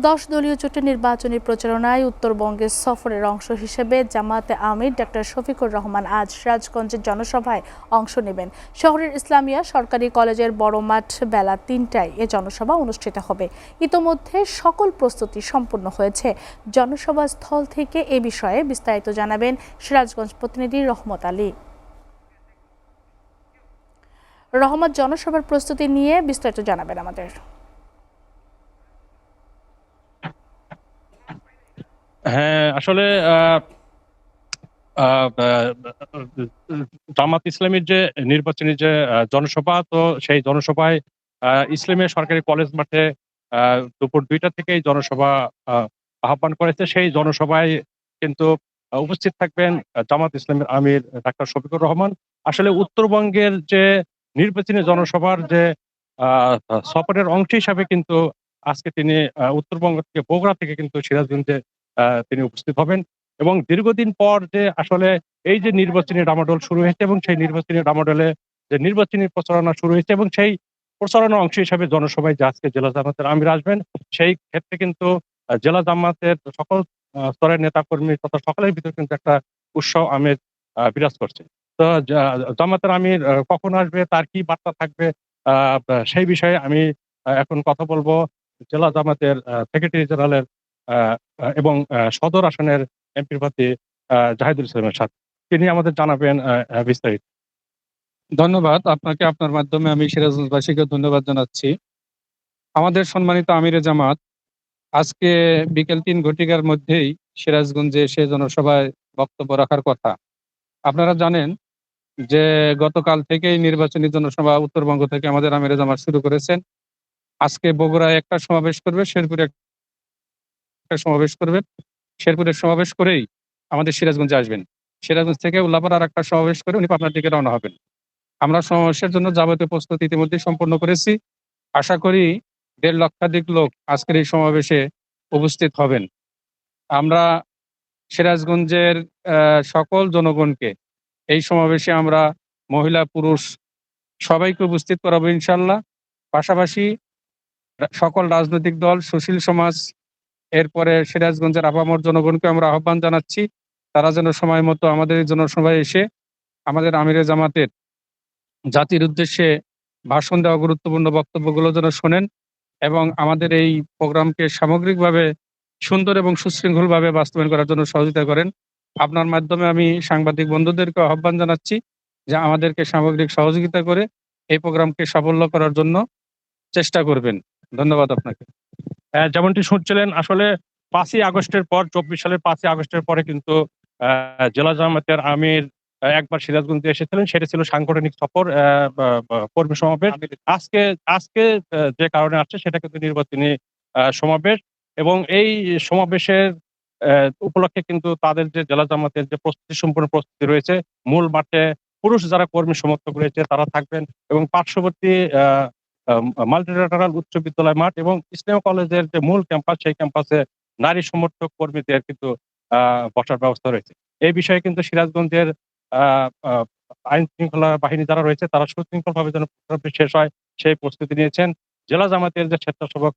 10 দলীয় জোটের নির্বাচনী প্রচারণায় উত্তরবঙ্গের সফরের অংশ হিসেবে জামায়াতে আমির ডক্টর শফিকুর রহমান আজ সিরাজগঞ্জের জনসভায় অংশ নেবেন। শহরের ইসলামিয়া সরকারি কলেজের বড় মাঠ বেলা ৩টায় এ জনসভা অনুষ্ঠিত হবে। ইতোমধ্যে সকল প্রস্তুতি সম্পূর্ণ হয়েছে। জনসভা স্থল থেকে এ বিষয়ে বিস্তারিত জানাবেন সিরাজগঞ্জ প্রতিনিধি রহমত আলী। রহমত, জনসভার প্রস্তুতি নিয়ে বিস্তারিত জানাবেন আমাদের। হ্যাঁ, আসলে জামাত ইসলামীর যে নির্বাচনী যে জনসভা, তো সেই জনসভায় ইসলামিয়া সরকারি কলেজ মাঠে দুপুর 2টা থেকেই জনসভা আহ্বান করেছে। সেই জনসভায় কিন্তু উপস্থিত থাকবেন জামাত ইসলামীর আমির ডাক্তার শফিকুর রহমান। আসলে উত্তরবঙ্গের যে নির্বাচনী জনসভার যে সফরের অংশ হিসাবে কিন্তু আজকে তিনি উত্তরবঙ্গ থেকে বগুড়া থেকে কিন্তু সিরাজগঞ্জে তিনি উপস্থিত হবেন। এবং দীর্ঘদিন পর যে আসলে এই যে নির্বাচনী ডামাডোল শুরু হয়েছে এবং সেই নির্বাচনী ডামাডোলে যে নির্বাচনী প্রচারণা শুরু হয়েছে এবং সেই প্রচারণার অংশ হিসাবে জনসভায় যে আজকে জেলা জামাতের আমির আসবেন, সেই ক্ষেত্রে কিন্তু জেলা জামাতের সকল স্তরের নেতাকর্মী তথা সকলের ভিতরে কিন্তু একটা উৎসাহ আমেজ বিরাজ করছে। তো জামাতের আমির কখন আসবে, তার কি বার্তা থাকবে, সেই বিষয়ে আমি এখন কথা বলবো জেলা জামাতের সেক্রেটারি জেনারেলের এবং সদর আসনের এমপি প্রার্থী জাহিদুল ইসলামের সাথে। তিনি আমাদের জানাবেন বিস্তারিত। ধন্যবাদ আপনাকে। আপনার মাধ্যমে আমি সিরাজগঞ্জবাসীকে ধন্যবাদ জানাচ্ছি। আমাদের সম্মানিত আমিরে জামাত আজকে বিকেল 3 ঘটিকার মধ্যেই সিরাজগঞ্জে এসে জনসভায় বক্তব্য রাখার কথা। আপনারা জানেন যে গতকাল থেকেই নির্বাচনী জনসভা উত্তরবঙ্গ থেকে আমাদের আমিরে জামাত শুরু করেছেন। আজকে বগুড়ায় একটা সমাবেশ করবে, শেরপুরে একটা সমাবেশ করবে, শেরপুরের সমাবেশ করেই আমাদের সিরাজগঞ্জে আসবেন। সিরাজগঞ্জ থেকে উল্লাপাড়া আর একটা সমাবেশ করে উনি পাবনার দিকে রওনা হবেন। আমরা সমাবেশের জন্য যাবতীয় প্রস্তুতি ইতিমধ্যে সম্পন্ন করেছি। আশা করি 1.5 লক্ষাধিক লোক আজকের এই সমাবেশে উপস্থিত হবেন। আমরা সিরাজগঞ্জের সকল জনগণকে এই সমাবেশে আমরা মহিলা পুরুষ সবাইকে উপস্থিত করাবো ইনশাল্লাহ। পাশাপাশি সকল রাজনৈতিক দল, সুশীল সমাজ, এরপরে সিরাজগঞ্জের আপামর জনগণকে আমরা আহ্বান জানাচ্ছি তারা যেন সময় মতো আমাদের এই জনসভায় এসে আমাদের আমিরে জামাতের জাতির উদ্দেশ্যে ভাষণ দেওয়া গুরুত্বপূর্ণ বক্তব্যগুলো যেন শোনেন এবং আমাদের এই প্রোগ্রামকে সামগ্রিকভাবে সুন্দর এবং সুশৃঙ্খলভাবে বাস্তবায়ন করার জন্য সহযোগিতা করেন। আপনার মাধ্যমে আমি সাংবাদিক বন্ধুদেরকে আহ্বান জানাচ্ছি যে আমাদেরকে সামগ্রিক সহযোগিতা করে এই প্রোগ্রামকে সাফল্য করার জন্য চেষ্টা করবেন। ধন্যবাদ আপনাকে। যেমনটি শুনছিলেন, আসলে 5ই আগস্টের পর 24 সালের 5ই আগস্টের পরে কিন্তু জেলা জামাতের আমির একবার সিরাজগঞ্জে এসেছিলেন। সেটা ছিল সাংগঠনিক সফর, কর্মী সমাবেশ। আজকে আজকে যে কারণে আসছে সেটা কিন্তু নির্বাচনী সমাবেশ এবং এই সমাবেশের উপলক্ষে কিন্তু তাদের যে জেলা জামাতের যে সম্পূর্ণ প্রস্তুতি রয়েছে। মূল মাঠে পুরুষ যারা কর্মী সমর্থক রয়েছে তারা থাকবেন এবং পার্শ্ববর্তী মাল্টিল্যাটারাল উচ্চ বিদ্যালয় মাঠ এবং ইসলাম কলেজের যে মূল ক্যাম্পাস, সেই ক্যাম্পাসে নারী সমর্থক কর্মীদের কিন্তু বসার ব্যবস্থা রয়েছে। এই বিষয়ে কিন্তু সিরাজগঞ্জের আইন শৃঙ্খলা বাহিনী যারা রয়েছে তারা সুশৃঙ্খলভাবে যেন প্রোগ্রামটি শেষ হয় সেই প্রস্তুতি নিয়েছেন। জেলা জামাতের যে স্বেচ্ছাসেবক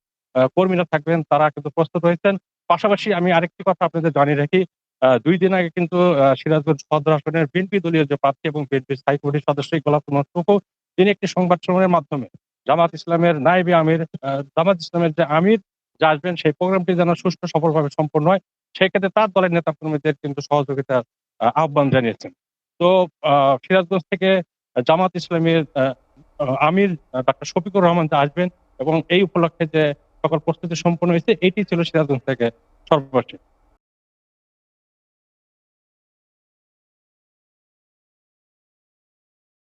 কর্মীরা থাকবেন তারা কিন্তু প্রস্তুত হয়েছেন। পাশাপাশি আমি আরেকটি কথা আপনাদের জানিয়ে রাখি, 2 দিন আগে কিন্তু সিরাজগঞ্জ সদর আসনের বিএনপি দলীয় যে প্রার্থী এবং বিএনপি স্থায়ী কমিটির সদস্য গোলাপ কুমার টুকু তিনি একটি সংবাদ সম্মেলনের মাধ্যমে জামাত ইসলামের নায়েবে আমির, জামাত ইসলামের যে আমির যে আসবেন সেই প্রোগ্রামটি যেন সুষ্ঠু সফলভাবে সম্পন্ন হয় সেক্ষেত্রে তার দলের নেতা কর্মীদের কিন্তু সহযোগিতার আহ্বান জানিয়েছেন। তো সিরাজগঞ্জ থেকে জামাত ইসলামের আমির ডাক্তার শফিকুর রহমান যে আসবেন এবং এই উপলক্ষে যে সকল প্রস্তুতি সম্পন্ন হয়েছে এটি ছিল সিরাজগঞ্জ থেকে সর্বশেষ।